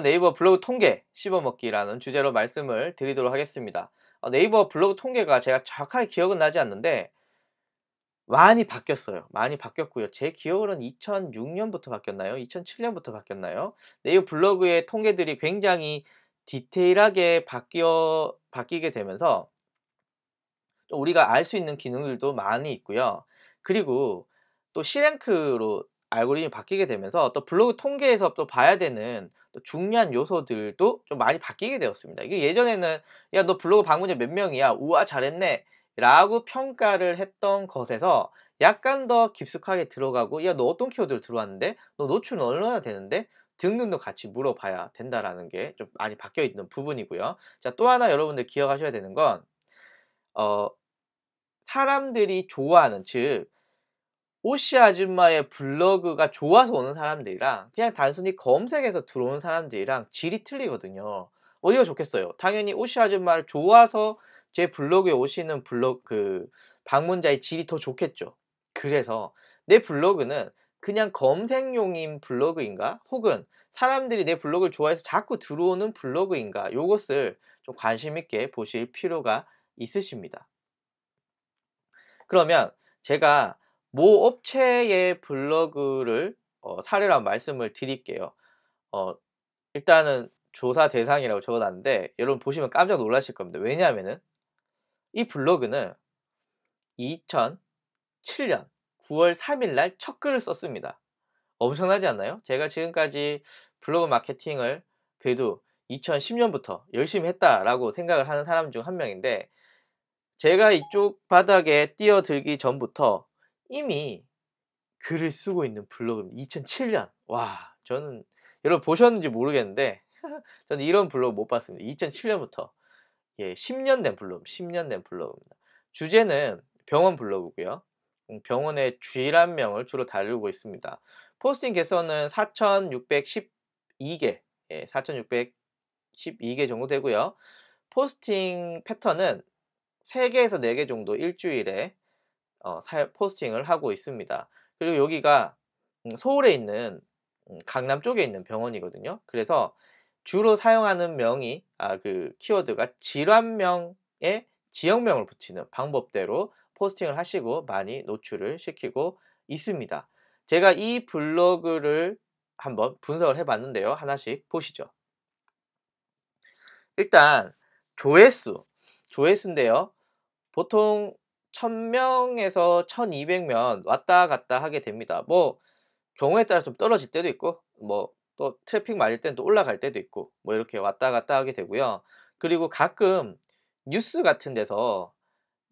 오늘은 네이버 블로그 통계 씹어먹기라는 주제로 말씀을 드리도록 하겠습니다. 네이버 블로그 통계가 제가 정확하게 기억은 나지 않는데 많이 바뀌었어요. 많이 바뀌었고요. 제 기억으로는 2006년부터 바뀌었나요? 2007년부터 바뀌었나요? 네이버 블로그의 통계들이 굉장히 디테일하게 바뀌게 되면서 우리가 알 수 있는 기능들도 많이 있고요. 그리고 또 C랭크로 알고리즘이 바뀌게 되면서 또 블로그 통계에서 또 봐야 되는 또 중요한 요소들도 좀 많이 바뀌게 되었습니다. 이게 예전에는 야, 너 블로그 방문자 몇 명이야? 우와, 잘했네. 라고 평가를 했던 것에서 약간 더 깊숙하게 들어가고, 야, 너 어떤 키워드를 들어왔는데? 너 노출은 얼마나 되는데? 등등도 같이 물어봐야 된다라는 게 좀 많이 바뀌어 있는 부분이고요. 자, 또 하나 여러분들 기억하셔야 되는 건, 사람들이 좋아하는, 즉 오씨 아줌마의 블로그가 좋아서 오는 사람들이랑 그냥 단순히 검색해서 들어오는 사람들이랑 질이 틀리거든요. 어디가 좋겠어요? 당연히 오씨 아줌마를 좋아서 제 블로그에 오시는 방문자의 질이 더 좋겠죠. 그래서 내 블로그는 그냥 검색용인 블로그인가? 혹은 사람들이 내 블로그를 좋아해서 자꾸 들어오는 블로그인가? 요것을 좀 관심 있게 보실 필요가 있으십니다. 그러면 제가 모 업체의 블로그를 사례로 한번 말씀을 드릴게요. 일단은 조사 대상이라고 적어놨는데 여러분 보시면 깜짝 놀라실 겁니다. 왜냐하면은 이 블로그는 2007년 9월 3일 날 첫 글을 썼습니다. 엄청나지 않나요? 제가 지금까지 블로그 마케팅을 그래도 2010년부터 열심히 했다라고 생각을 하는 사람 중 한 명인데, 제가 이쪽 바닥에 뛰어들기 전부터 이미 글을 쓰고 있는 블로그입니다. 2007년. 와, 저는 여러분 보셨는지 모르겠는데 저는 이런 블로그 못 봤습니다. 2007년부터. 예, 10년 된 블로그, 10년 된 블로그입니다. 주제는 병원 블로그고요. 병원의 질환명을 주로 다루고 있습니다. 포스팅 개수는 4,612개, 예, 4,612개 정도 되고요. 포스팅 패턴은 3개에서 4개 정도 일주일에 포스팅을 하고 있습니다. 그리고 여기가 서울에 있는 강남 쪽에 있는 병원이거든요. 그래서 주로 사용하는 명이 키워드가 질환명에 지역명을 붙이는 방법대로 포스팅을 하시고 많이 노출을 시키고 있습니다. 제가 이 블로그를 한번 분석을 해봤는데요. 하나씩 보시죠. 일단 조회수인데요. 보통 1000명에서 1200명 왔다 갔다 하게 됩니다. 뭐 경우에 따라 좀 떨어질 때도 있고, 뭐 또 트래픽 맞을 때는 또 올라갈 때도 있고, 뭐 이렇게 왔다 갔다 하게 되고요. 그리고 가끔 뉴스 같은 데서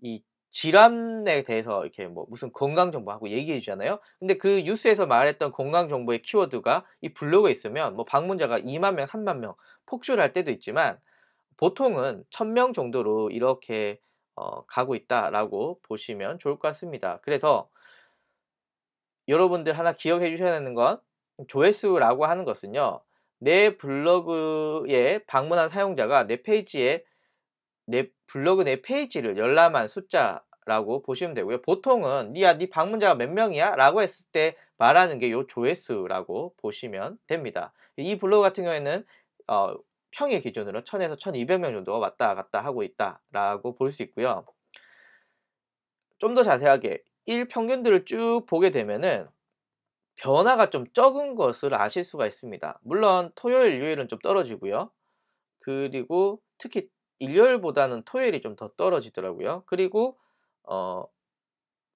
이 질환에 대해서 이렇게 뭐 무슨 건강 정보하고 얘기해 주잖아요. 근데 그 뉴스에서 말했던 건강 정보의 키워드가 이 블로그에 있으면 뭐 방문자가 2만 명, 3만 명 폭주를 할 때도 있지만, 보통은 1000명 정도로 이렇게 가고 있다라고 보시면 좋을 것 같습니다. 그래서 여러분들 하나 기억해 주셔야 되는 건, 조회수라고 하는 것은요, 내 블로그에 방문한 사용자가 내 블로그 내 페이지를 열람한 숫자라고 보시면 되고요. 보통은 네 방문자가 몇 명이야? 라고 했을 때 말하는 게 요 조회수라고 보시면 됩니다. 이 블로그 같은 경우에는 평일 기준으로 1000에서 1200명 정도가 왔다 갔다 하고 있다라고 볼 수 있고요. 좀 더 자세하게 일평균들을 쭉 보게 되면은 변화가 좀 적은 것을 아실 수가 있습니다. 물론 토요일, 일요일은 좀 떨어지고요. 그리고 특히 일요일보다는 토요일이 좀 더 떨어지더라고요. 그리고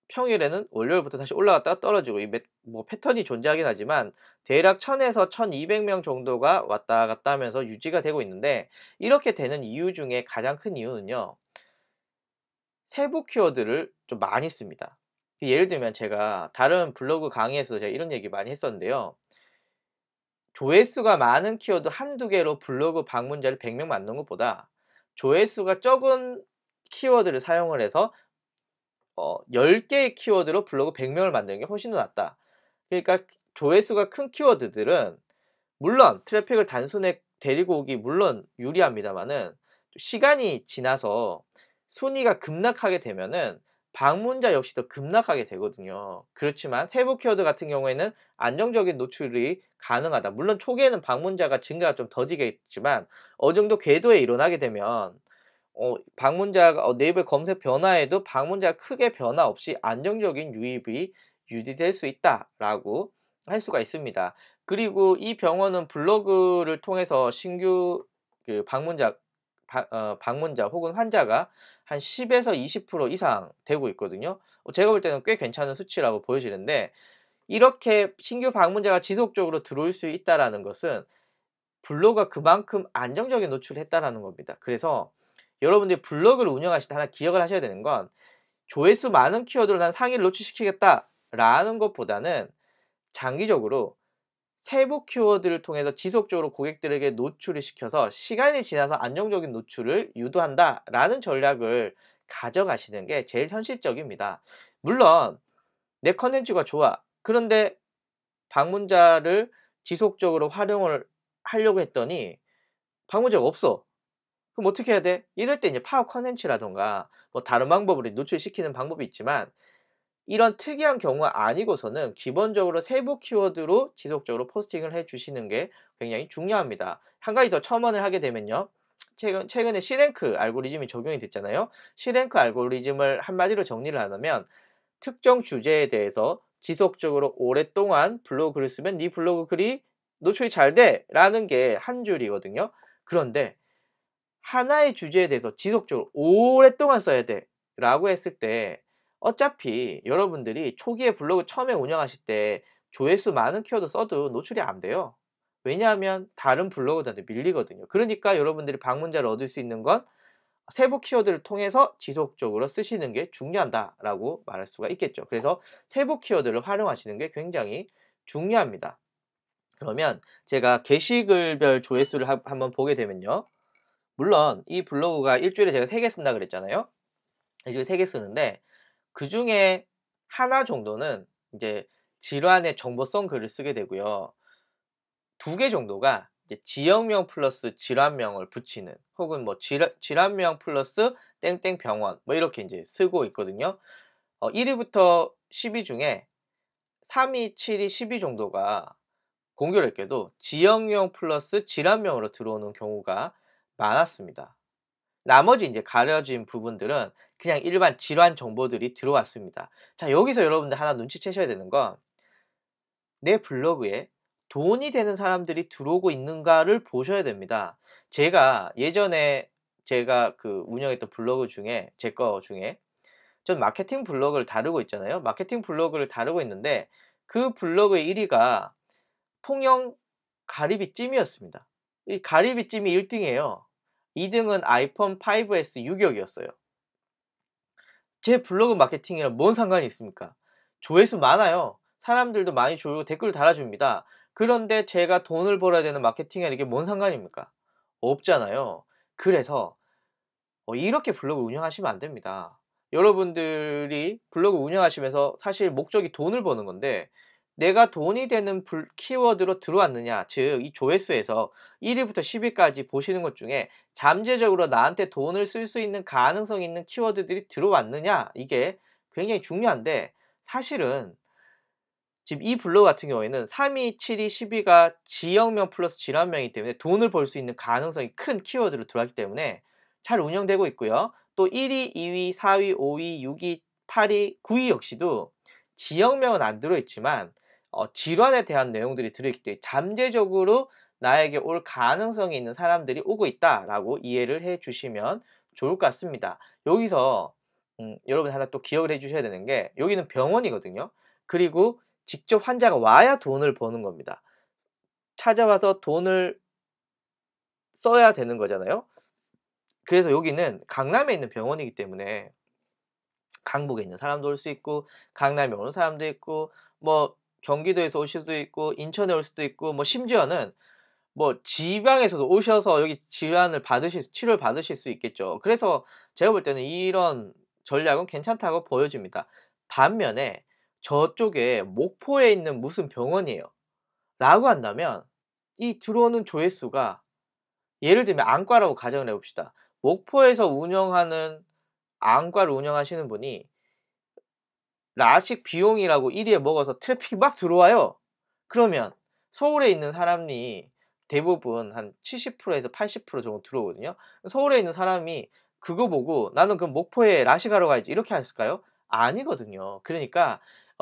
평일에는 월요일부터 다시 올라갔다가 떨어지고, 뭐 패턴이 존재하긴 하지만 대략 1000에서 1200명 정도가 왔다 갔다 하면서 유지가 되고 있는데, 이렇게 되는 이유 중에 가장 큰 이유는요, 세부 키워드를 좀 많이 씁니다. 예를 들면 제가 다른 블로그 강의에서 제가 이런 얘기 많이 했었는데요. 조회수가 많은 키워드 한두 개로 블로그 방문자를 100명 만드는 것보다 조회수가 적은 키워드를 사용을 해서 10개의 키워드로 블로그 100명을 만드는 게 훨씬 더 낫다. 그러니까 조회수가 큰 키워드들은 물론 트래픽을 단순히 데리고 오기 물론 유리합니다만은, 시간이 지나서 순위가 급락하게 되면은 방문자 역시도 급락하게 되거든요. 그렇지만 세부 키워드 같은 경우에는 안정적인 노출이 가능하다. 물론 초기에는 방문자가 증가가 좀 더디겠지만 어느 정도 궤도에 일어나게 되면 방문자가 네이버 검색 변화에도 방문자가 크게 변화 없이 안정적인 유입이 유지될 수 있다라고 할 수가 있습니다. 그리고 이 병원은 블로그를 통해서 신규 그 방문자 혹은 환자가 한 10에서 20% 이상 되고 있거든요. 제가 볼 때는 꽤 괜찮은 수치라고 보여지는데, 이렇게 신규 방문자가 지속적으로 들어올 수 있다라는 것은 블로그가 그만큼 안정적인 노출을 했다라는 겁니다. 그래서 여러분들이 블로그를 운영하실 때 하나 기억을 하셔야 되는 건, 조회수 많은 키워드로 난 상위를 노출시키겠다라는 것보다는 장기적으로 세부 키워드를 통해서 지속적으로 고객들에게 노출을 시켜서 시간이 지나서 안정적인 노출을 유도한다라는 전략을 가져가시는 게 제일 현실적입니다. 물론 내 컨텐츠가 좋아. 그런데 방문자를 지속적으로 활용을 하려고 했더니 방문자가 없어. 그럼 어떻게 해야 돼? 이럴 때 이제 파워 컨텐츠라던가 뭐 다른 방법으로 노출시키는 방법이 있지만, 이런 특이한 경우가 아니고서는 기본적으로 세부 키워드로 지속적으로 포스팅을 해 주시는 게 굉장히 중요합니다. 한 가지 더 첨언을 하게 되면요. 최근에 C랭크 알고리즘이 적용이 됐잖아요. C랭크 알고리즘을 한마디로 정리를 하자면, 특정 주제에 대해서 지속적으로 오랫동안 블로그 글을 쓰면 네 블로그 글이 노출이 잘 돼! 라는 게 한 줄이거든요. 그런데 하나의 주제에 대해서 지속적으로 오랫동안 써야 돼! 라고 했을 때 어차피 여러분들이 초기에 블로그 처음에 운영하실 때 조회수 많은 키워드 써도 노출이 안 돼요. 왜냐하면 다른 블로거들한테 밀리거든요. 그러니까 여러분들이 방문자를 얻을 수 있는 건 세부 키워드를 통해서 지속적으로 쓰시는 게 중요하다라고 말할 수가 있겠죠. 그래서 세부 키워드를 활용하시는 게 굉장히 중요합니다. 그러면 제가 게시글별 조회수를 한번 보게 되면요. 물론 이 블로그가 일주일에 제가 3개 쓴다 그랬잖아요. 일주일에 3개 쓰는데 그 중에 하나 정도는 이제 질환의 정보성 글을 쓰게 되고요. 2개 정도가 이제 지역명 플러스 질환명을 붙이는, 혹은 뭐 질환명 플러스 땡땡 병원 뭐 이렇게 이제 쓰고 있거든요. 1위부터 10위 중에 3위, 7위, 10위 정도가 공교롭게도 지역명 플러스 질환명으로 들어오는 경우가 많았습니다. 나머지 이제 가려진 부분들은 그냥 일반 질환 정보들이 들어왔습니다. 자, 여기서 여러분들 하나 눈치채셔야 되는 건, 내 블로그에 돈이 되는 사람들이 들어오고 있는가를 보셔야 됩니다. 예전에 제가 그 운영했던 블로그 중에, 제 거 중에, 전 마케팅 블로그를 다루고 있잖아요. 마케팅 블로그를 다루고 있는데 그 블로그의 1위가 통영 가리비찜이었습니다. 이 가리비찜이 1등이에요. 2등은 아이폰 5S 유격이었어요. 제 블로그 마케팅이랑 뭔 상관이 있습니까? 조회수 많아요. 사람들도 많이 주고 댓글 달아줍니다. 그런데 제가 돈을 벌어야 되는 마케팅이랑 이게 뭔 상관입니까? 없잖아요. 그래서 이렇게 블로그 운영하시면 안 됩니다. 여러분들이 블로그 운영하시면서 사실 목적이 돈을 버는 건데, 내가 돈이 되는 키워드로 들어왔느냐, 즉 이 조회수에서 1위부터 10위까지 보시는 것 중에 잠재적으로 나한테 돈을 쓸 수 있는 가능성 있는 키워드들이 들어왔느냐, 이게 굉장히 중요한데, 사실은 지금 이 블로그 같은 경우에는 3위, 7위, 10위가 지역명 플러스 질환명이기 때문에 돈을 벌 수 있는 가능성이 큰 키워드로 들어왔기 때문에 잘 운영되고 있고요. 또 1위, 2위, 4위, 5위, 6위, 8위, 9위 역시도 지역명은 안 들어있지만 질환에 대한 내용들이 들어있기 때문에 잠재적으로 나에게 올 가능성이 있는 사람들이 오고 있다라고 이해를 해 주시면 좋을 것 같습니다. 여기서 여러분 하나 또 기억을 해 주셔야 되는 게, 여기는 병원이거든요. 그리고 직접 환자가 와야 돈을 버는 겁니다. 찾아와서 돈을 써야 되는 거잖아요. 그래서 여기는 강남에 있는 병원이기 때문에 강북에 있는 사람도 올 수 있고, 강남에 오는 사람도 있고, 뭐 경기도에서 올 수도 있고, 인천에 올 수도 있고, 뭐 심지어는 뭐 지방에서도 오셔서 여기 치료를 받으실 수 있겠죠. 그래서 제가 볼 때는 이런 전략은 괜찮다고 보여집니다. 반면에 저쪽에 목포에 있는 무슨 병원이에요 라고 한다면, 이 들어오는 조회수가, 예를 들면 안과라고 가정을 해봅시다. 목포에서 안과를 운영하시는 분이 라식 비용이라고 1위에 먹어서 트래픽이 막 들어와요. 그러면 서울에 있는 사람이 대부분 한 70%에서 80% 정도 들어오거든요. 서울에 있는 사람이 그거 보고 '나는 그럼 목포에 라식하러 가야지.' 이렇게 했을까요? 아니거든요. 그러니까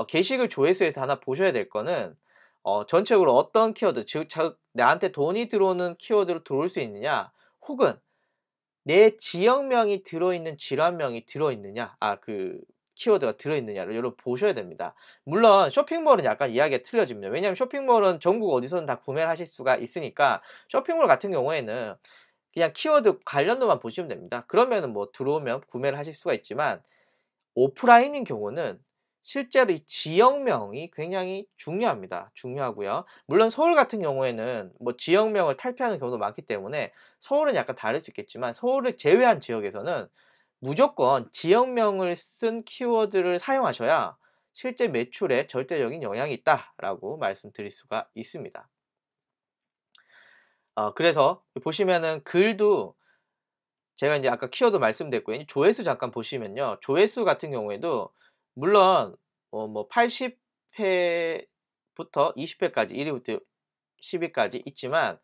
게시글 조회수에서 하나 보셔야 될 거는 전체적으로 어떤 키워드, 즉 나한테 돈이 들어오는 키워드로 들어올 수 있느냐, 혹은 내 지역명이 들어있는 질환명이 들어있느냐, 그 키워드가 들어있느냐를 여러분 보셔야 됩니다. 물론 쇼핑몰은 약간 이야기가 틀려집니다. 왜냐하면 쇼핑몰은 전국 어디서든 다 구매를 하실 수가 있으니까 쇼핑몰 같은 경우에는 그냥 키워드 관련도만 보시면 됩니다. 그러면은 뭐 들어오면 구매를 하실 수가 있지만, 오프라인인 경우는 실제로 이 지역명이 굉장히 중요합니다. 중요하고요. 물론 서울 같은 경우에는 뭐 지역명을 탈피하는 경우도 많기 때문에 서울은 약간 다를 수 있겠지만, 서울을 제외한 지역에서는 무조건 지역명을 쓴 키워드를 사용하셔야 실제 매출에 절대적인 영향이 있다라고 말씀드릴 수가 있습니다. 그래서 보시면은 글도 제가 이제 아까 키워드 말씀드렸고요. 조회수 잠깐 보시면요. 조회수 같은 경우에도 물론 뭐 80회부터 20회까지 1위부터 10위까지 있지만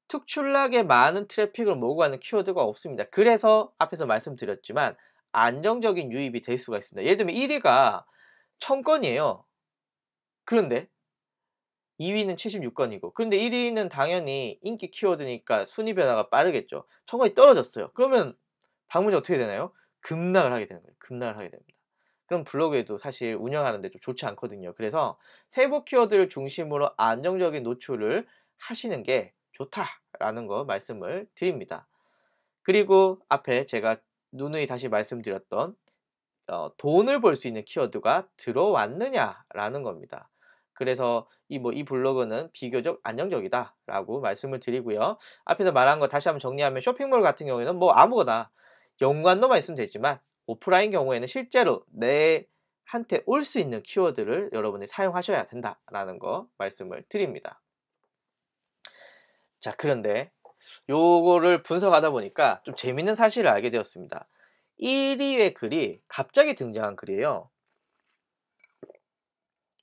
특출나게 많은 트래픽을 몰고 가는 키워드가 없습니다. 그래서 앞에서 말씀드렸지만 안정적인 유입이 될 수가 있습니다. 예를 들면 1위가 1000건이에요. 그런데 2위는 76건이고, 그런데 1위는 당연히 인기 키워드니까 순위 변화가 빠르겠죠. 1000건이 떨어졌어요. 그러면 방문이 어떻게 되나요? 급락을 하게 되는 거예요. 급락을 하게 됩니다. 그럼 블로그에도 사실 운영하는데 좀 좋지 않거든요. 그래서 세부 키워드를 중심으로 안정적인 노출을 하시는 게 좋다라는 거 말씀을 드립니다. 그리고 앞에 제가 누누이 다시 말씀드렸던 돈을 벌 수 있는 키워드가 들어왔느냐라는 겁니다. 그래서 이 블로그는 비교적 안정적이다라고 말씀을 드리고요. 앞에서 말한 거 다시 한번 정리하면, 쇼핑몰 같은 경우에는 뭐 아무거나 연관도만 있으면 되지만, 오프라인 경우에는 실제로 내한테 올 수 있는 키워드를 여러분이 사용하셔야 된다라는 거 말씀을 드립니다. 자, 그런데 요거를 분석하다 보니까 좀 재밌는 사실을 알게 되었습니다. 1위의 글이 갑자기 등장한 글이에요.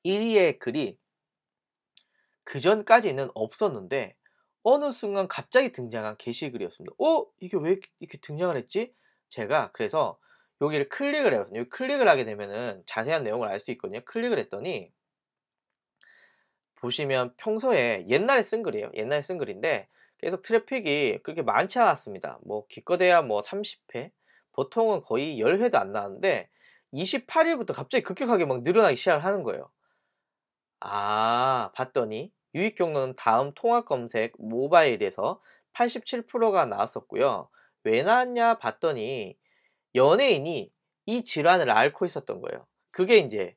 1위의 글이 그전까지는 없었는데 어느 순간 갑자기 등장한 게시글이었습니다. 이게 왜 이렇게 등장을 했지? 제가 그래서 여기를 클릭을 해요. 여기 클릭을 하게 되면은 자세한 내용을 알 수 있거든요. 클릭을 했더니 보시면 평소에 옛날에 쓴 글이에요. 옛날에 쓴 글인데 계속 트래픽이 그렇게 많지 않았습니다. 뭐 기껏해야 뭐 30회, 보통은 거의 10회도 안 나왔는데 28일부터 갑자기 급격하게 막 늘어나기 시작을 하는 거예요. 봤더니 유입 경로는 다음 통합 검색 모바일에서 87%가 나왔었고요. 왜 나왔냐 봤더니 연예인이 이 질환을 앓고 있었던 거예요. 그게 이제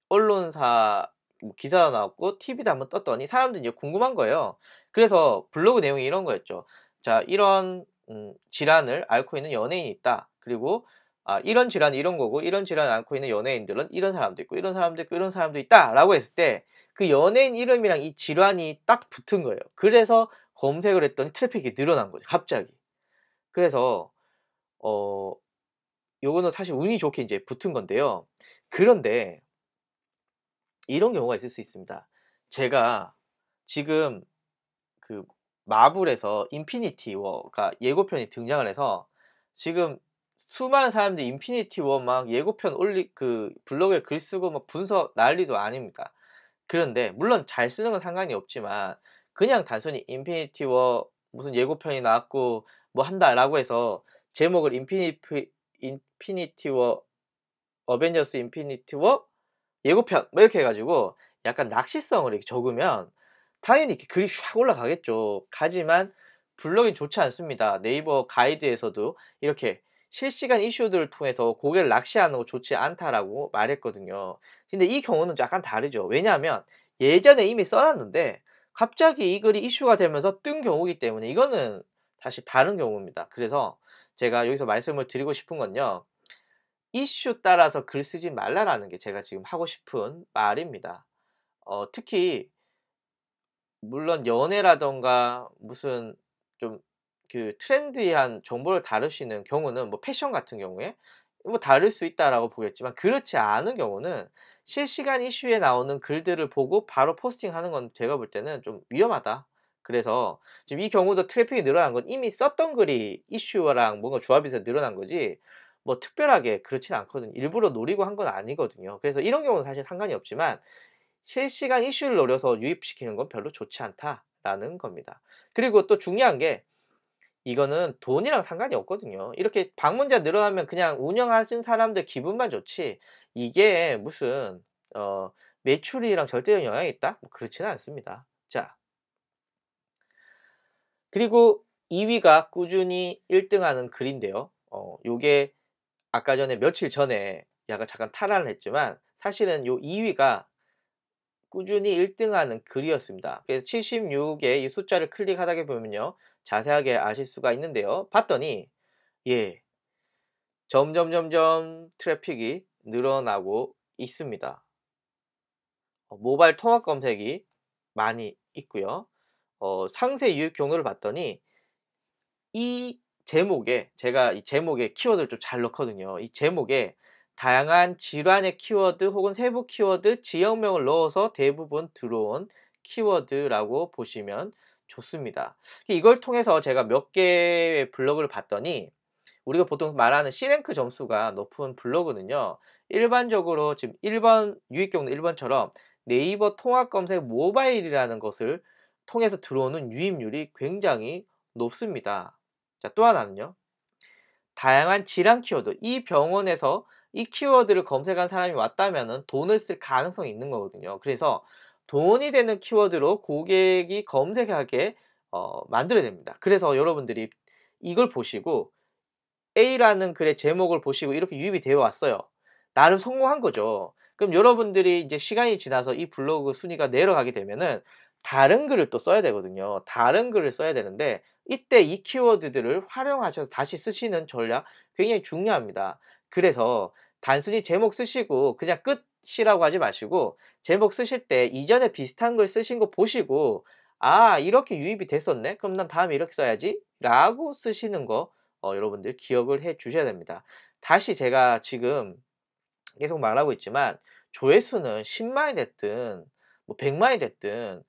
언론사 기사도 나왔고 TV도 한번 떴더니 사람들이 이제 궁금한 거예요. 그래서 블로그 내용이 이런 거였죠. 자, 이런 질환을 앓고 있는 연예인이 있다. 그리고 이런 질환이 이런 거고, 이런 질환을 앓고 있는 연예인들은 이런 사람도 있고, 이런 사람도 있고, 이런 사람도 있다라고 했을 때 그 연예인 이름이랑 이 질환이 딱 붙은 거예요. 그래서 검색을 했더니 트래픽이 늘어난 거죠. 갑자기. 그래서 요거는 사실 운이 좋게 이제 붙은 건데요. 그런데 이런 경우가 있을 수 있습니다. 제가 지금 그 마블에서 인피니티 워가 예고편이 등장을 해서 지금 수많은 사람들이 인피니티 워 막 예고편 블로그에 글 쓰고 막 분석 난리도 아닙니다. 그런데 물론 잘 쓰는 건 상관이 없지만, 그냥 단순히 인피니티 워 무슨 예고편이 나왔고 뭐 한다라고 해서 제목을 인피니티 워 어벤져스 인피니티 워 예고편 뭐 이렇게 해 가지고 약간 낚시성을 이렇게 적으면 당연히 이렇게 글이 샥 올라가겠죠. 하지만 블로깅 좋지 않습니다. 네이버 가이드에서도 이렇게 실시간 이슈들을 통해서 고개를 낚시하는 거 좋지 않다라고 말했거든요. 근데 이 경우는 약간 다르죠. 왜냐하면 예전에 이미 써놨는데 갑자기 이 글이 이슈가 되면서 뜬 경우이기 때문에 이거는 사실 다른 경우입니다. 그래서 제가 여기서 말씀을 드리고 싶은 건요, 이슈 따라서 글 쓰지 말라라는 게 제가 지금 하고 싶은 말입니다. 특히 물론 연애라던가 무슨 좀 그 트렌디한 정보를 다루시는 경우는, 뭐 패션 같은 경우에 뭐 다를 수 있다라고 보겠지만, 그렇지 않은 경우는 실시간 이슈에 나오는 글들을 보고 바로 포스팅하는 건 제가 볼 때는 좀 위험하다. 그래서 지금 이 경우도 트래픽이 늘어난 건 이미 썼던 글이 이슈랑 뭔가 조합이 돼서 늘어난 거지, 뭐 특별하게 그렇진 않거든요. 일부러 노리고 한 건 아니거든요. 그래서 이런 경우는 사실 상관이 없지만, 실시간 이슈를 노려서 유입시키는 건 별로 좋지 않다라는 겁니다. 그리고 또 중요한 게, 이거는 돈이랑 상관이 없거든요. 이렇게 방문자 늘어나면 그냥 운영하신 사람들 기분만 좋지, 이게 무슨 매출이랑 절대적인 영향이 있다? 뭐 그렇지는 않습니다. 자, 그리고 2위가 꾸준히 1등하는 글인데요. 요게 아까 전에 며칠 전에 약간 잠깐 탈환을 했지만, 사실은 요 2위가 꾸준히 1등하는 글이었습니다. 그래서 76의 이 숫자를 클릭하다 보면요, 자세하게 아실 수가 있는데요. 봤더니 예, 점점점점 트래픽이 늘어나고 있습니다. 모바일 통합 검색이 많이 있고요. 상세 유입 경로를 봤더니 이 제목에, 제가 이 제목에 키워드를 좀 잘 넣거든요. 이 제목에 다양한 질환의 키워드 혹은 세부 키워드, 지역명을 넣어서 대부분 들어온 키워드라고 보시면 좋습니다. 이걸 통해서 제가 몇 개의 블로그를 봤더니, 우리가 보통 말하는 C랭크 점수가 높은 블로그는요, 일반적으로 지금 1번, 유입 경로 1번처럼 네이버 통합 검색 모바일이라는 것을 통해서 들어오는 유입률이 굉장히 높습니다. 자, 또 하나는요, 다양한 질환 키워드, 이 병원에서 이 키워드를 검색한 사람이 왔다면 돈을 쓸 가능성이 있는 거거든요. 그래서 돈이 되는 키워드로 고객이 검색하게 만들어야 됩니다. 그래서 여러분들이 이걸 보시고 A라는 글의 제목을 보시고 이렇게 유입이 되어 왔어요. 나름 성공한 거죠. 그럼 여러분들이 이제 시간이 지나서 이 블로그 순위가 내려가게 되면은 다른 글을 또 써야 되거든요. 다른 글을 써야 되는데, 이때 이 키워드들을 활용하셔서 다시 쓰시는 전략 굉장히 중요합니다. 그래서 단순히 제목 쓰시고 그냥 끝이라고 하지 마시고, 제목 쓰실 때 이전에 비슷한 글 쓰신 거 보시고, 아, 이렇게 유입이 됐었네? 그럼 난 다음에 이렇게 써야지? 라고 쓰시는 거 여러분들 기억을 해 주셔야 됩니다. 다시 제가 지금 계속 말하고 있지만, 조회수는 10만이 됐든 뭐 100만이 됐든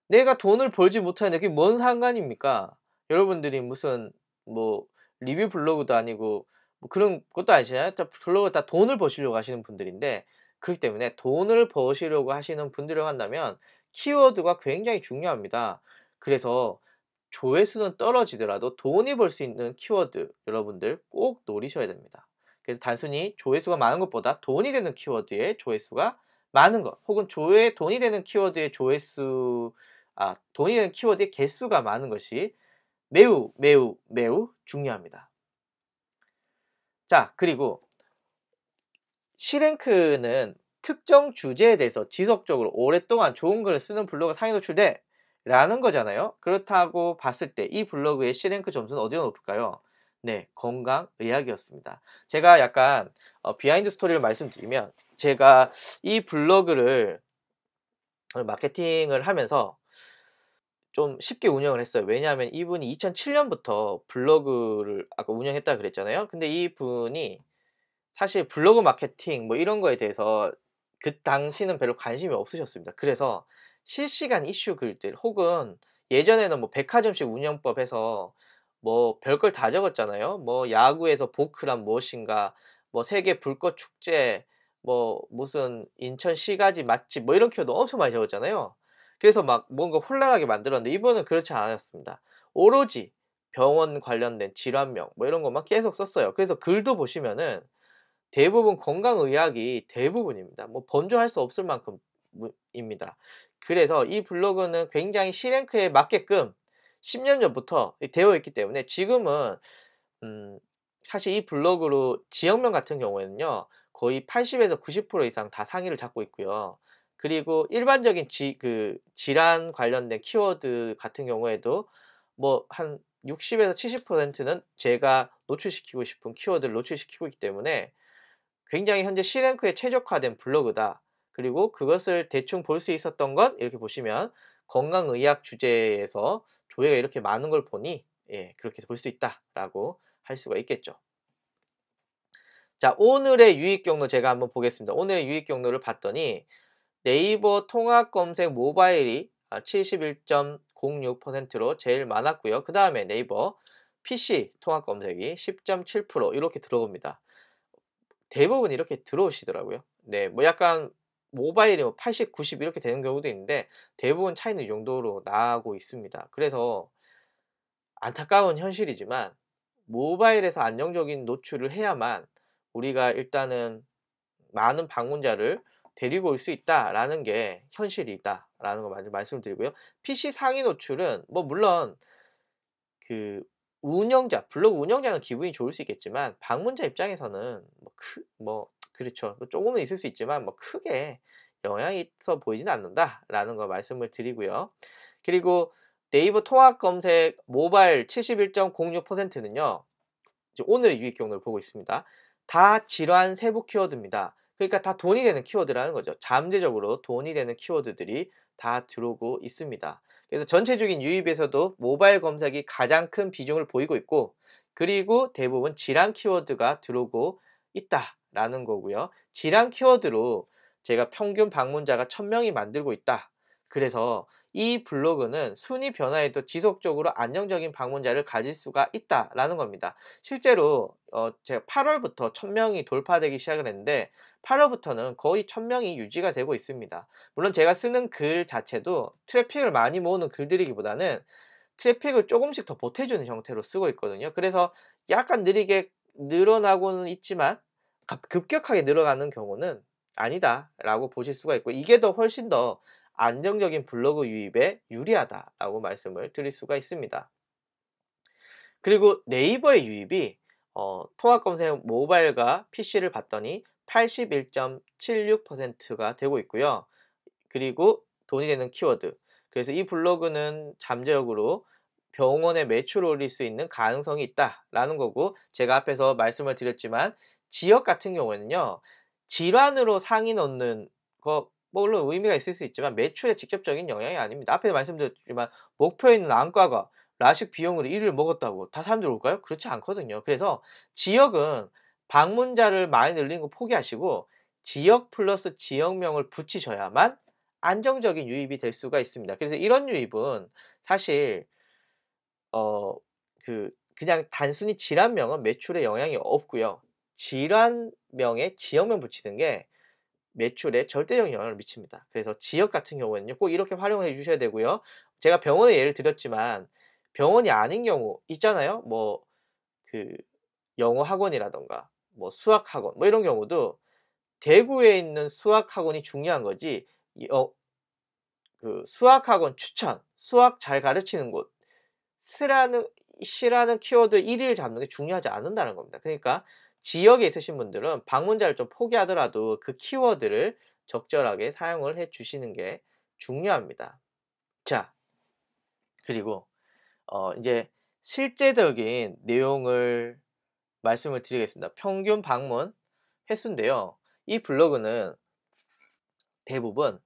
내가 돈을 벌지 못하는데 그게 뭔 상관입니까? 여러분들이 무슨 뭐 리뷰 블로그도 아니고 뭐 그런 것도 아니잖아요. 다 블로그 다 돈을 버시려고 하시는 분들인데, 그렇기 때문에 돈을 버시려고 하시는 분들을 한다면 키워드가 굉장히 중요합니다. 그래서 조회수는 떨어지더라도 돈이 벌 수 있는 키워드 여러분들 꼭 노리셔야 됩니다. 그래서 단순히 조회수가 많은 것보다 돈이 되는 키워드의 조회수가 많은 것, 혹은 돈이 되는 키워드의 돈이 되는 키워드의 개수가 많은 것이 매우 매우 매우 중요합니다. 자, 그리고 C랭크는 특정 주제에 대해서 지속적으로 오랫동안 좋은 글을 쓰는 블로그가 상위 노출돼 라는 거잖아요. 그렇다고 봤을 때 이 블로그의 C랭크 점수는 어디가 높을까요? 네, 건강의학이었습니다. 제가 약간 비하인드 스토리를 말씀드리면, 제가 이 블로그를 마케팅을 하면서 좀 쉽게 운영을 했어요. 왜냐하면 이분이 2007년부터 블로그를 아까 운영했다 그랬잖아요. 근데 이분이 사실 블로그 마케팅 뭐 이런 거에 대해서 그 당시는 별로 관심이 없으셨습니다. 그래서 실시간 이슈 글들, 혹은 예전에는 뭐 백화점식 운영법 해서 뭐 별걸 다 적었잖아요. 뭐 야구에서 보크란 무엇인가, 뭐 세계 불꽃 축제, 뭐 무슨 인천 시가지 맛집, 뭐 이런 키워드 엄청 많이 적었잖아요. 그래서 막 뭔가 혼란하게 만들었는데, 이분은 그렇지 않았습니다. 오로지 병원 관련된 질환명 뭐 이런 것만 계속 썼어요. 그래서 글도 보시면은 대부분 건강의학이 대부분입니다. 뭐 번조할 수 없을 만큼입니다. 그래서 이 블로그는 굉장히 C랭크에 맞게끔 10년 전부터 되어 있기 때문에, 지금은 사실 이 블로그로 지역명 같은 경우에는요, 거의 80에서 90% 이상 다 상위를 잡고 있고요. 그리고 일반적인 질환 관련된 키워드 같은 경우에도 뭐 한 60에서 70%는 제가 노출시키고 싶은 키워드를 노출시키고 있기 때문에 굉장히 현재 C랭크에 최적화된 블로그다. 그리고 그것을 대충 볼 수 있었던 건, 이렇게 보시면 건강의학 주제에서 조회가 이렇게 많은 걸 보니, 예, 그렇게 볼 수 있다라고 할 수가 있겠죠. 자, 오늘의 유입 경로 제가 한번 보겠습니다. 오늘의 유입 경로를 봤더니 네이버 통합 검색 모바일이 71.06%로 제일 많았고요. 그 다음에 네이버 PC 통합 검색이 10.7% 이렇게 들어옵니다. 대부분 이렇게 들어오시더라고요. 네, 뭐 약간 모바일이 80, 90 이렇게 되는 경우도 있는데 대부분 차이는 이 정도로 나고 있습니다. 그래서 안타까운 현실이지만 모바일에서 안정적인 노출을 해야만 우리가 일단은 많은 방문자를 데리고 올 수 있다라는 게 현실이다라는 거 먼저 말씀을 드리고요. PC 상위 노출은 뭐 물론 그 운영자, 블로그 운영자는 기분이 좋을 수 있겠지만 방문자 입장에서는 뭐 그렇죠. 조금은 있을 수 있지만 뭐 크게 영향이 있어 보이지는 않는다라는 거 말씀을 드리고요. 그리고 네이버 통합 검색 모바일 71.06%는요. 오늘의 유입 경로를 보고 있습니다. 다 질환 세부 키워드입니다. 그러니까 다 돈이 되는 키워드라는 거죠. 잠재적으로 돈이 되는 키워드들이 다 들어오고 있습니다. 그래서 전체적인 유입에서도 모바일 검색이 가장 큰 비중을 보이고 있고, 그리고 대부분 질환 키워드가 들어오고 있다라는 거고요. 질환 키워드로 제가 평균 방문자가 1000명이 만들고 있다. 그래서 이 블로그는 순위 변화에도 지속적으로 안정적인 방문자를 가질 수가 있다라는 겁니다. 실제로 제가 8월부터 1000명이 돌파되기 시작을 했는데 8월부터는 거의 1000명이 유지가 되고 있습니다. 물론 제가 쓰는 글 자체도 트래픽을 많이 모으는 글들이기보다는 트래픽을 조금씩 더 보태주는 형태로 쓰고 있거든요. 그래서 약간 느리게 늘어나고는 있지만 급격하게 늘어가는 경우는 아니다라고 보실 수가 있고, 이게 더 훨씬 더 안정적인 블로그 유입에 유리하다라고 말씀을 드릴 수가 있습니다. 그리고 네이버의 유입이 통합 검색 모바일과 PC를 봤더니 81.76%가 되고 있고요. 그리고 돈이 되는 키워드. 그래서 이 블로그는 잠재적으로 병원에 매출을 올릴 수 있는 가능성이 있다라는 거고, 제가 앞에서 말씀을 드렸지만 지역 같은 경우에는요. 질환으로 상위 넣는 거 물론 의미가 있을 수 있지만 매출에 직접적인 영향이 아닙니다. 앞에 말씀드렸지만 목표에 있는 안과가 라식 비용으로 1위를 먹었다고 다 사람들 올까요? 그렇지 않거든요. 그래서 지역은 방문자를 많이 늘리는 거 포기하시고 지역 플러스 지역명을 붙이셔야만 안정적인 유입이 될 수가 있습니다. 그래서 이런 유입은 사실 그냥 단순히 질환명은 매출에 영향이 없고요. 질환명에 지역명 붙이는 게 매출에 절대적인 영향을 미칩니다. 그래서 지역 같은 경우에는요, 꼭 이렇게 활용해 주셔야 되고요. 제가 병원의 예를 들었지만 병원이 아닌 경우 있잖아요. 뭐 영어 학원이라던가 뭐 수학 학원 뭐 이런 경우도 대구에 있는 수학 학원이 중요한 거지. 수학 학원 추천, 수학 잘 가르치는 곳, 시라는 키워드 1위를 잡는 게 중요하지 않는다는 겁니다. 그러니까 지역에 있으신 분들은 방문자를 좀 포기하더라도 그 키워드를 적절하게 사용을 해 주시는 게 중요합니다. 자, 그리고 이제 실제적인 내용을 말씀을 드리겠습니다. 평균 방문 횟수인데요. 이 블로그는 대부분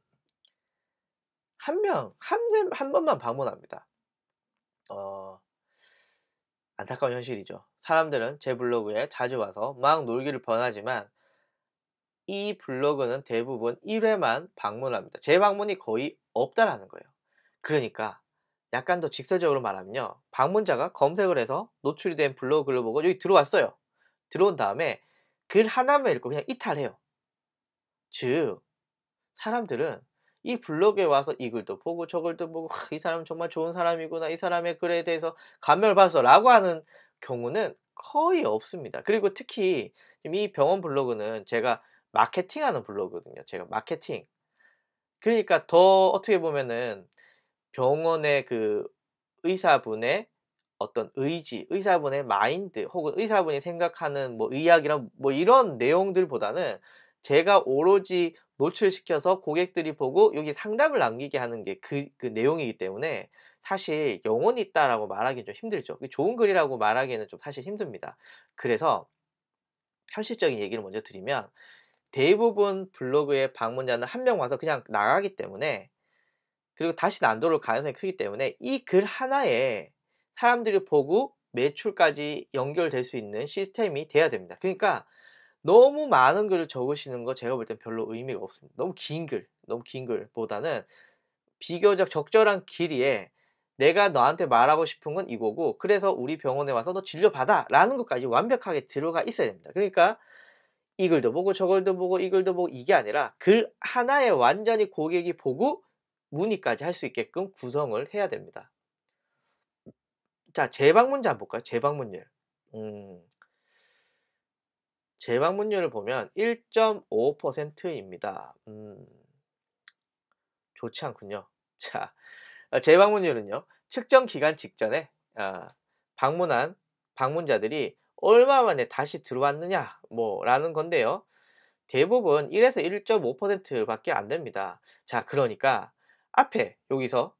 한 번만 방문합니다. 안타까운 현실이죠. 사람들은 제 블로그에 자주 와서 막 놀기를 권하지만 이 블로그는 대부분 1회만 방문합니다. 재방문이 거의 없다라는 거예요. 그러니까 약간 더 직설적으로 말하면요. 방문자가 검색을 해서 노출이 된 블로그 글을 보고 여기 들어왔어요. 들어온 다음에 글 하나만 읽고 그냥 이탈해요. 즉 사람들은 이 블로그에 와서 이 글도 보고 저 글도 보고 이 사람 정말 좋은 사람이구나, 이 사람의 글에 대해서 감명을 받았어 라고 하는 경우는 거의 없습니다. 그리고 특히 이 병원 블로그는 제가 마케팅하는 블로그거든요. 제가 마케팅. 그러니까 더 어떻게 보면은 병원의 의사분의 어떤 의지, 의사분의 마인드, 혹은 의사분이 생각하는 뭐 의학이랑 뭐 이런 내용들보다는 제가 오로지 노출시켜서 고객들이 보고 여기 상담을 남기게 하는 게 그 내용이기 때문에 사실 영혼이 있다라고 말하기는 좀 힘들죠. 좋은 글이라고 말하기에는 좀 사실 힘듭니다. 그래서 현실적인 얘기를 먼저 드리면 대부분 블로그에 방문자는 한 명 와서 그냥 나가기 때문에, 그리고 다시는 안 들어올 가능성이 크기 때문에 이 글 하나에 사람들이 보고 매출까지 연결될 수 있는 시스템이 돼야 됩니다. 그러니까 너무 많은 글을 적으시는 거 제가 볼 땐 별로 의미가 없습니다. 너무 긴 글보다는 비교적 적절한 길이에 내가 너한테 말하고 싶은 건 이거고 그래서 우리 병원에 와서 너 진료받아 라는 것까지 완벽하게 들어가 있어야 됩니다. 그러니까 이 글도 보고 저 글도 보고 이 글도 보고 이게 아니라 글 하나에 완전히 고객이 보고 문의까지 할 수 있게끔 구성을 해야 됩니다. 자, 재방문자 한번 볼까요? 재방문율. 재방문율을 보면 1.5%입니다. 좋지 않군요. 자, 재방문율은요. 측정 기간 직전에 방문한 방문자들이 얼마 만에 다시 들어왔느냐 라는 건데요. 대부분 1에서 1.5%밖에 안 됩니다. 자, 그러니까 앞에 여기서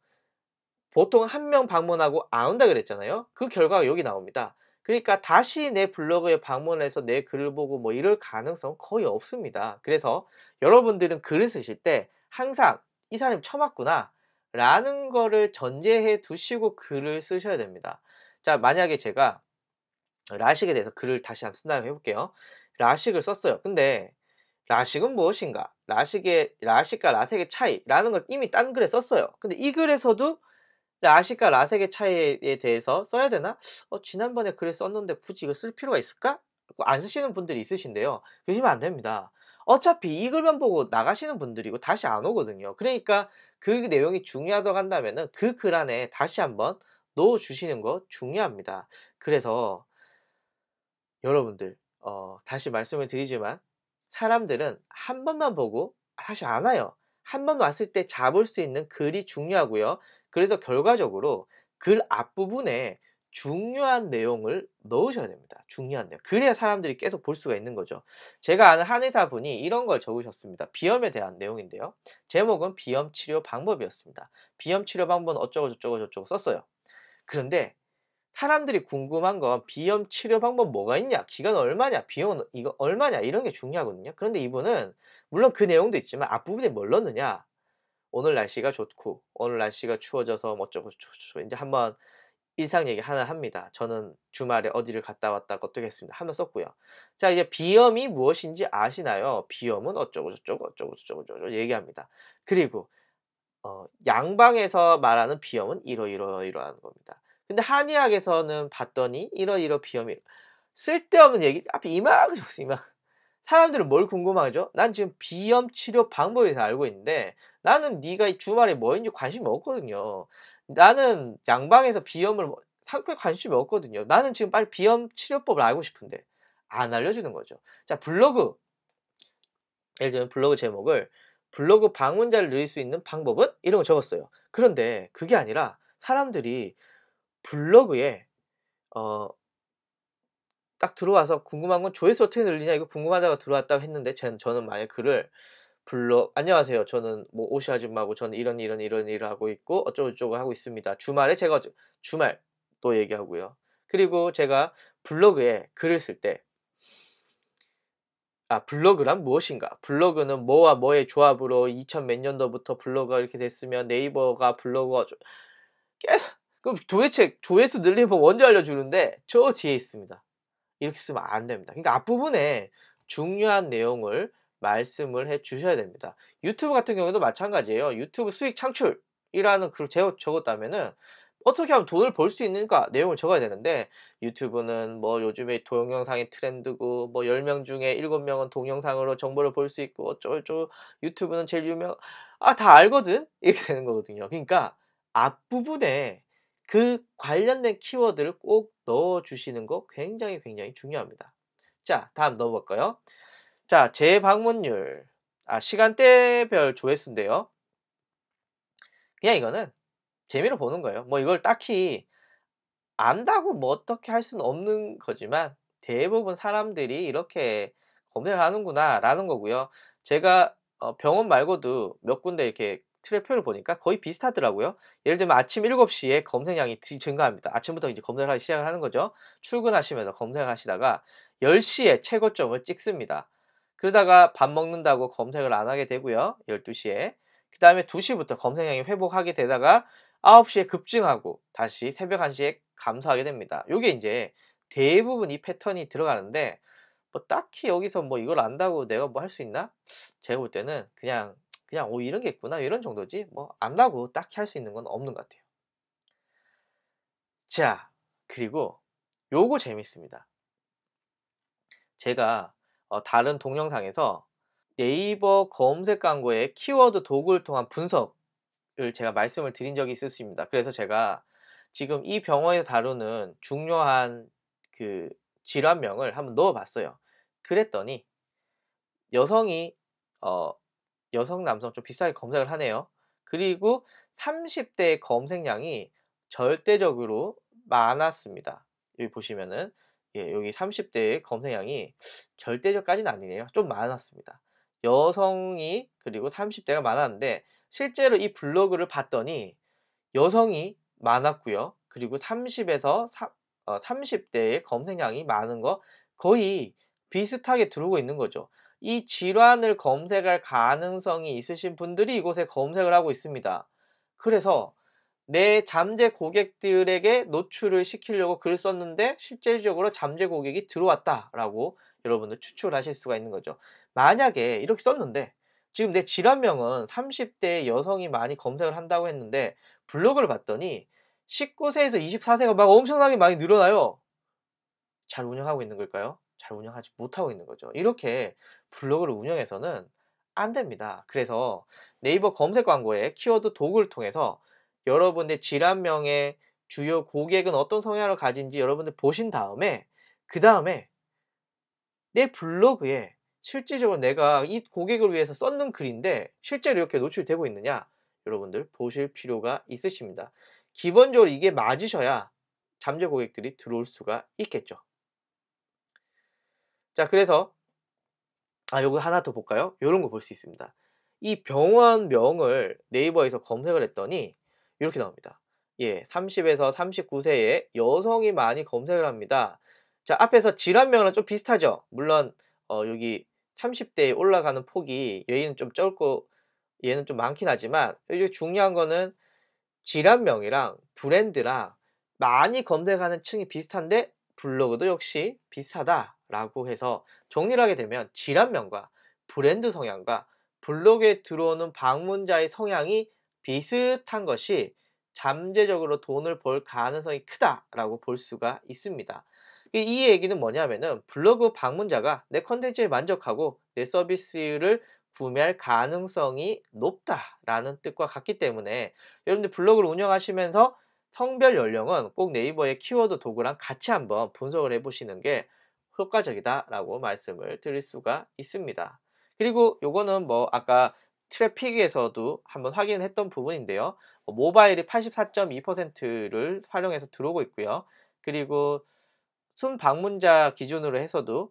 보통 한 명 방문하고 안 온다 그랬잖아요. 그 결과가 여기 나옵니다. 그러니까 다시 내 블로그에 방문해서 내 글을 보고 뭐 이럴 가능성 거의 없습니다. 그래서 여러분들은 글을 쓰실 때 항상 이 사람이 처맞구나 라는 거를 전제해 두시고 글을 쓰셔야 됩니다. 자, 만약에 제가 라식에 대해서 글을 다시 한번 쓴다고 해볼게요. 라식을 썼어요. 근데 라식은 무엇인가? 라식과 라섹의 차이라는 걸 이미 딴 글에 썼어요. 근데 이 글에서도 라식과 라섹의 차이에 대해서 써야 되나? 지난번에 글에 썼는데 굳이 이거 쓸 필요가 있을까? 안 쓰시는 분들이 있으신데요. 그러시면 안 됩니다. 어차피 이 글만 보고 나가시는 분들이고 다시 안 오거든요. 그러니까 그 내용이 중요하다고 한다면은 그 글 안에 다시 한번 넣어주시는 거 중요합니다. 그래서 여러분들 다시 말씀을 드리지만 사람들은 한 번만 보고 다시 안 와요. 한 번 왔을 때 잡을 수 있는 글이 중요하고요. 그래서 결과적으로 글 앞부분에 중요한 내용을 넣으셔야 됩니다. 중요한 내용. 그래야 사람들이 계속 볼 수가 있는 거죠. 제가 아는 한의사분이 이런 걸 적으셨습니다. 비염에 대한 내용인데요. 제목은 비염 치료 방법이었습니다. 비염 치료 방법은 어쩌고 저쩌고 저쩌고 썼어요. 그런데 사람들이 궁금한 건 비염 치료 방법 뭐가 있냐, 기간 얼마냐, 비용은 이거 얼마냐 이런 게 중요하거든요. 그런데 이분은 물론 그 내용도 있지만 앞부분에 뭘 넣느냐, 오늘 날씨가 좋고 오늘 날씨가 추워져서 어쩌고 저쩌고 이제 한번 일상 얘기 하나 합니다. 저는 주말에 어디를 갔다 왔다가 어떻게 했습니다. 하면 썼고요. 자, 이제 비염이 무엇인지 아시나요? 비염은 어쩌고 저쩌고 어쩌고 저쩌고 얘기합니다. 그리고 양방에서 말하는 비염은 이러이러이러한 겁니다. 근데 한의학에서는 봤더니 이러이러 비염이 쓸데없는 얘기 앞에 이만큼 줬어 이만. 사람들은 뭘 궁금하죠? 난 지금 비염 치료 방법에 대해서 알고 있는데 나는 네가 이 주말에 뭐인지 관심이 없거든요. 나는 양방에서 비염을 상표에 관심이 없거든요. 나는 지금 빨리 비염 치료법을 알고 싶은데 안 알려주는 거죠. 자, 블로그 예를 들면 블로그 제목을 블로그 방문자를 늘릴 수 있는 방법은? 이런 거 적었어요. 그런데 그게 아니라 사람들이 블로그에 딱 들어와서 궁금한 건 조회수 어떻게 늘리냐 이거 궁금하다고 들어왔다고 했는데 저는 만약 글을 안녕하세요. 저는 뭐 오시 아줌마고 저는 이런 일을 하고 있고 어쩌고저쩌고 하고 있습니다. 주말에 제가 주말 또 얘기하고요. 그리고 제가 블로그에 글을 쓸 때 블로그란 무엇인가? 블로그는 뭐와 뭐의 조합으로 2000 몇 년도부터 블로그가 이렇게 됐으면 네이버가 블로그가 계속 그럼 도대체 조회수 늘리는 법 언제 알려주는데 저 뒤에 있습니다. 이렇게 쓰면 안 됩니다. 그러니까 앞부분에 중요한 내용을 말씀을 해 주셔야 됩니다. 유튜브 같은 경우도 마찬가지예요. 유튜브 수익 창출이라는 글을 적었다면은 어떻게 하면 돈을 벌 수 있는가 내용을 적어야 되는데 유튜브는 뭐 요즘에 동영상이 트렌드고 뭐 10명 중에 7명은 동영상으로 정보를 볼 수 있고 어쩌고 유튜브는 제일 다 알거든? 이렇게 되는 거거든요. 그러니까 앞부분에 그 관련된 키워드를 꼭 넣어주시는 거 굉장히 중요합니다. 자, 다음 넣어볼까요? 자, 재방문율. 시간대별 조회수인데요. 그냥 이거는 재미로 보는 거예요. 뭐 이걸 딱히 안다고 뭐 어떻게 할 수는 없는 거지만 대부분 사람들이 이렇게 검색을 하는구나 라는 거고요. 제가 병원 말고도 몇 군데 이렇게 트랙표를 보니까 거의 비슷하더라고요. 예를 들면 아침 7시에 검색량이 증가합니다. 아침부터 이제 검색을 하기 시작을 하는 거죠. 출근하시면서 검색을 하시다가 10시에 최고점을 찍습니다. 그러다가 밥 먹는다고 검색을 안 하게 되고요. 12시에. 그 다음에 2시부터 검색량이 회복하게 되다가 9시에 급증하고 다시 새벽 1시에 감소하게 됩니다. 요게 이제 대부분 이 패턴이 들어가는데 뭐 딱히 여기서 뭐 이걸 안다고 내가 뭐 할 수 있나? 제가 볼 때는 그냥 '오 이런 게 있구나.' 이런 정도지 뭐 안다고 딱히 할 수 있는 건 없는 것 같아요. 자, 그리고 요거 재밌습니다. 제가 다른 동영상에서 네이버 검색 광고의 키워드 도구를 통한 분석을 제가 말씀을 드린 적이 있으십니다. 그래서 제가 지금 이 병원에서 다루는 중요한 그 질환명을 한번 넣어 봤어요. 그랬더니 여성이 어 여성, 남성 좀 비슷하게 검색을 하네요. 그리고 30 대의 검색량이 절대적으로 많았습니다. 여기 보시면은 여기 30 대의 검색량이 절대적까지는 아니네요. 좀 많았습니다. 여성이 그리고 30 대가 많았는데 실제로 이 블로그를 봤더니 여성이 많았고요. 그리고 30에서 30 대의 검색량이 많은 거 거의 비슷하게 들어오고 있는 거죠. 이 질환을 검색할 가능성이 있으신 분들이 이곳에 검색을 하고 있습니다. 그래서 내 잠재 고객들에게 노출을 시키려고 글을 썼는데 실질적으로 잠재 고객이 들어왔다라고 여러분들 추측을 하실 수가 있는 거죠. 만약에 이렇게 썼는데 지금 내 질환명은 30 대 여성이 많이 검색을 한다고 했는데 블로그를 봤더니 19세에서 24세가 막 엄청나게 많이 늘어나요. 잘 운영하고 있는 걸까요? 잘 운영하지 못하고 있는 거죠. 이렇게 블로그를 운영해서는 안 됩니다. 그래서 네이버 검색 광고의 키워드 도구를 통해서 여러분의 질환명의 주요 고객은 어떤 성향을 가진지 여러분들 보신 다음에 그 다음에 내 블로그에 실질적으로 내가 이 고객을 위해서 썼는 글인데 실제로 이렇게 노출되고 있느냐 여러분들 보실 필요가 있으십니다. 기본적으로 이게 맞으셔야 잠재 고객들이 들어올 수가 있겠죠. 자, 그래서 요거 하나 더 볼까요? 요런 거 볼 수 있습니다. 이 병원명을 네이버에서 검색을 했더니 이렇게 나옵니다. 30에서 39세의 여성이 많이 검색을 합니다. 자, 앞에서 질환명은 좀 비슷하죠? 물론 여기 30대에 올라가는 폭이 얘는 좀 적고 얘는 좀 많긴 하지만 여기 중요한 거는 질환명이랑 브랜드랑 많이 검색하는 층이 비슷한데 블로그도 역시 비슷하다라고 해서 정리를 하게 되면 질환명과 브랜드 성향과 블로그에 들어오는 방문자의 성향이 비슷한 것이 잠재적으로 돈을 벌 가능성이 크다라고 볼 수가 있습니다. 이 얘기는 뭐냐면은 블로그 방문자가 내 컨텐츠에 만족하고 내 서비스를 구매할 가능성이 높다라는 뜻과 같기 때문에 여러분들 블로그를 운영하시면서 성별 연령은 꼭 네이버의 키워드 도구랑 같이 한번 분석을 해보시는 게 효과적이다라고 말씀을 드릴 수가 있습니다. 그리고 요거는 뭐 아까 트래픽에서도 한번 확인했던 부분인데요. 모바일이 84.2%를 활용해서 들어오고 있고요. 그리고 순 방문자 기준으로 해서도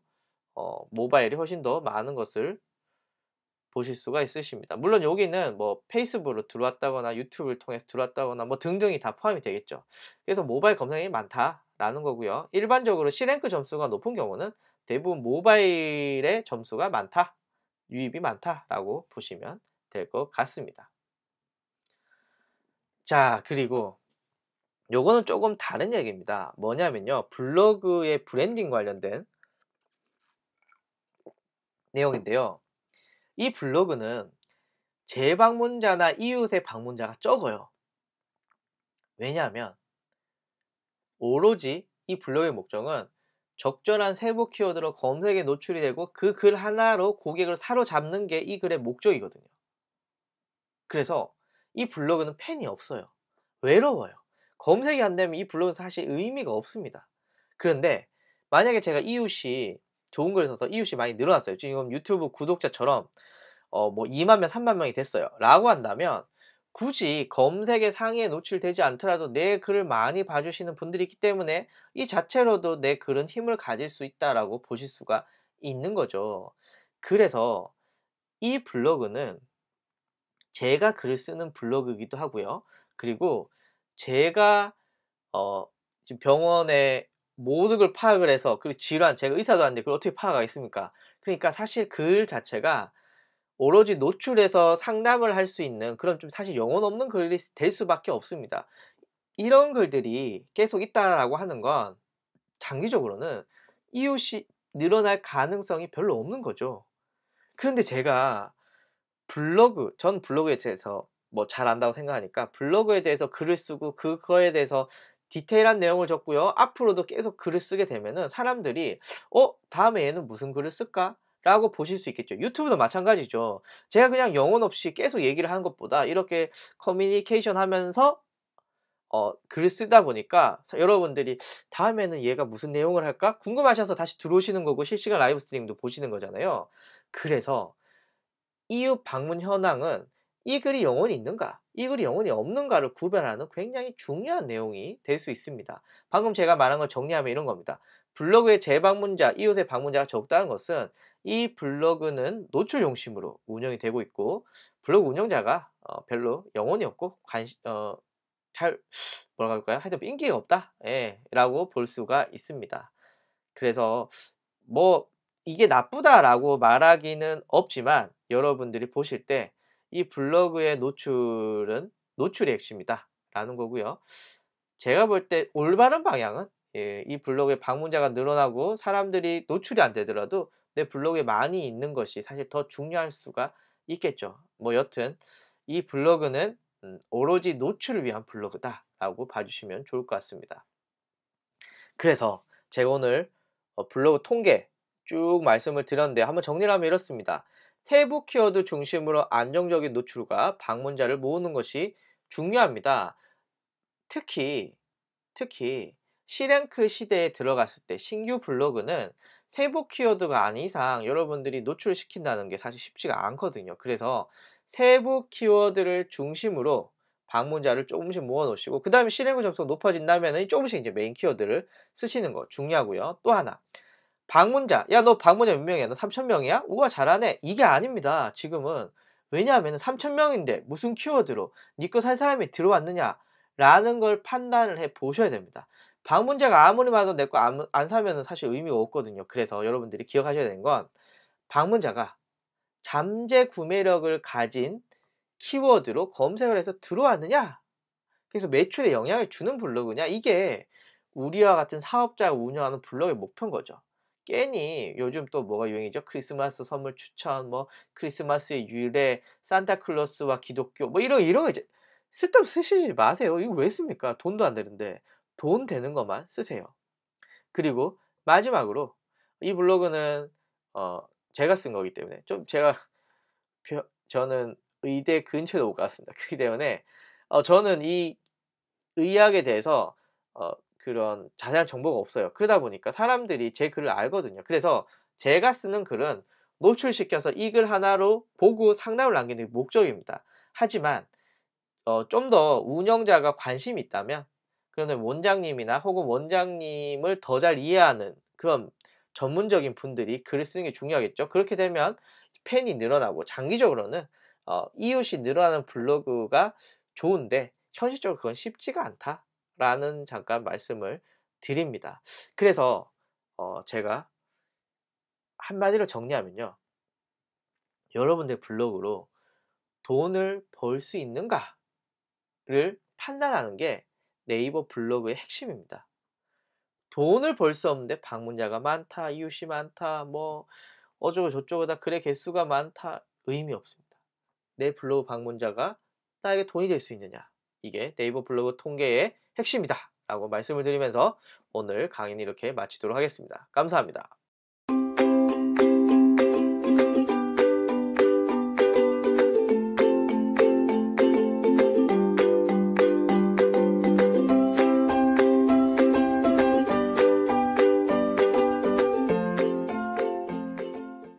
모바일이 훨씬 더 많은 것을 보실 수가 있으십니다. 물론 여기는 뭐 페이스북으로 들어왔다거나 유튜브를 통해서 들어왔다거나 뭐 등등이 다 포함이 되겠죠. 그래서 모바일 검색이 많다라는 거고요. 일반적으로 C랭크 점수가 높은 경우는 대부분 모바일의 점수가 많다, 유입이 많다라고 보시면 될 것 같습니다. 자, 그리고 요거는 조금 다른 얘기입니다. 뭐냐면요. 블로그의 브랜딩 관련된 내용인데요. 이 블로그는 재방문자나 이웃의 방문자가 적어요. 왜냐하면 오로지 이 블로그의 목적은 적절한 세부 키워드로 검색에 노출이 되고 그 글 하나로 고객을 사로잡는 게 이 글의 목적이거든요. 그래서 이 블로그는 팬이 없어요. 외로워요. 검색이 안 되면 이 블로그는 사실 의미가 없습니다. 그런데 만약에 제가 이웃이 좋은 글을 써서 이웃이 많이 늘어났어요. 지금 유튜브 구독자처럼 뭐 2만 명, 3만 명이 됐어요. 라고 한다면 굳이 검색의 상위에 노출되지 않더라도 내 글을 많이 봐주시는 분들이 있기 때문에 이 자체로도 내 글은 힘을 가질 수 있다라고 보실 수가 있는 거죠. 그래서 이 블로그는 제가 글을 쓰는 블로그이기도 하고요. 그리고 제가 지금 병원의 모든 걸 파악을 해서 그리고 질환, 제가 의사도 아닌데 그걸 어떻게 파악하겠습니까? 그러니까 사실 글 자체가 오로지 노출해서 상담을 할 수 있는 그런 좀 사실 영혼 없는 글이 될 수밖에 없습니다. 이런 글들이 계속 있다라고 하는 건 장기적으로는 이웃이 늘어날 가능성이 별로 없는 거죠. 그런데 제가 전 블로그에 대해서 뭐 잘 안다고 생각하니까 블로그에 대해서 글을 쓰고 그거에 대해서 디테일한 내용을 적고요. 앞으로도 계속 글을 쓰게 되면은 사람들이 '다음에 얘는 무슨 글을 쓸까?'라고 보실 수 있겠죠. 유튜브도 마찬가지죠. 제가 그냥 영혼 없이 계속 얘기를 하는 것보다 이렇게 커뮤니케이션 하면서 글을 쓰다 보니까 여러분들이 '다음에는 얘가 무슨 내용을 할까?' 궁금하셔서 다시 들어오시는 거고 실시간 라이브 스트리밍도 보시는 거잖아요. 그래서 이웃 방문 현황은 이 글이 영혼이 있는가, 이 글이 영혼이 없는가를 구별하는 굉장히 중요한 내용이 될 수 있습니다. 방금 제가 말한 걸 정리하면 이런 겁니다. 블로그의 재방문자, 이웃의 방문자가 적다는 것은 이 블로그는 노출 용심으로 운영이 되고 있고 블로그 운영자가 별로 영혼이 없고 잘 뭐라고 할까요? 하여튼 인기가 없다. 예, 라고 볼 수가 있습니다. 그래서 뭐 이게 나쁘다라고 말하기는 없지만 여러분들이 보실 때 이 블로그의 노출은 노출이 핵심이다라는 거고요. 제가 볼 때 올바른 방향은 이 블로그에 방문자가 늘어나고 사람들이 노출이 안 되더라도 내 블로그에 많이 있는 것이 사실 더 중요할 수가 있겠죠. 뭐 여튼 이 블로그는 오로지 노출을 위한 블로그다라고 봐주시면 좋을 것 같습니다. 그래서 제가 오늘 블로그 통계 쭉 말씀을 드렸는데 한번 정리를 하면 이렇습니다. 세부 키워드 중심으로 안정적인 노출과 방문자를 모으는 것이 중요합니다. 특히 C랭크 시대에 들어갔을 때 신규 블로그는 세부 키워드가 아닌 이상 여러분들이 노출을 시킨다는 게 사실 쉽지가 않거든요. 그래서 세부 키워드를 중심으로 방문자를 조금씩 모아 놓으시고 그 다음에 C랭크 점수가 높아진다면 조금씩 이제 메인 키워드를 쓰시는 거 중요하고요. 또 하나 방문자, 야 너 방문자 몇 명이야? 너 3,000명이야? 우와 잘하네. 이게 아닙니다. 지금은. 왜냐하면 3,000명인데 무슨 키워드로 니 거 살 사람이 들어왔느냐 라는 걸 판단을 해 보셔야 됩니다. 방문자가 아무리 많아도 내 거 안 사면 사실 의미가 없거든요. 그래서 여러분들이 기억하셔야 되는 건 방문자가 잠재 구매력을 가진 키워드로 검색을 해서 들어왔느냐, 그래서 매출에 영향을 주는 블로그냐, 이게 우리와 같은 사업자가 운영하는 블로그의 목표인 거죠. 괜히 요즘 또 뭐가 유행이죠? 크리스마스 선물 추천, 뭐 크리스마스의 유래, 산타클로스와 기독교, 뭐 이런 거 이제 쓸데없이 쓰시지 마세요. 이거 왜 씁니까? 돈도 안 되는데 돈 되는 것만 쓰세요. 그리고 마지막으로 이 블로그는 제가 쓴 거기 때문에 좀 저는 의대 근처에도 못 갔습니다. 그렇기 때문에 저는 이 의학에 대해서 그런 자세한 정보가 없어요. 그러다 보니까 사람들이 제 글을 알거든요. 그래서 제가 쓰는 글은 노출시켜서 이 글 하나로 보고 상담을 남기는 게 목적입니다. 하지만 좀 더 운영자가 관심이 있다면 그러면 원장님이나 혹은 원장님을 더 잘 이해하는 그런 전문적인 분들이 글을 쓰는 게 중요하겠죠. 그렇게 되면 팬이 늘어나고 장기적으로는 이웃이 늘어나는 블로그가 좋은데 현실적으로 그건 쉽지가 않다라는 잠깐 말씀을 드립니다. 그래서 제가 한마디로 정리하면요. 여러분들 블로그로 돈을 벌 수 있는가를 판단하는 게 네이버 블로그의 핵심입니다. 돈을 벌 수 없는데 방문자가 많다, 이웃이 많다, 뭐 어쩌고 저쩌고다 글의 개수가 많다, 의미 없습니다. 내 블로그 방문자가 나에게 돈이 될 수 있느냐, 이게 네이버 블로그 통계의 핵심이다 라고 말씀을 드리면서 오늘 강의는 이렇게 마치도록 하겠습니다. 감사합니다.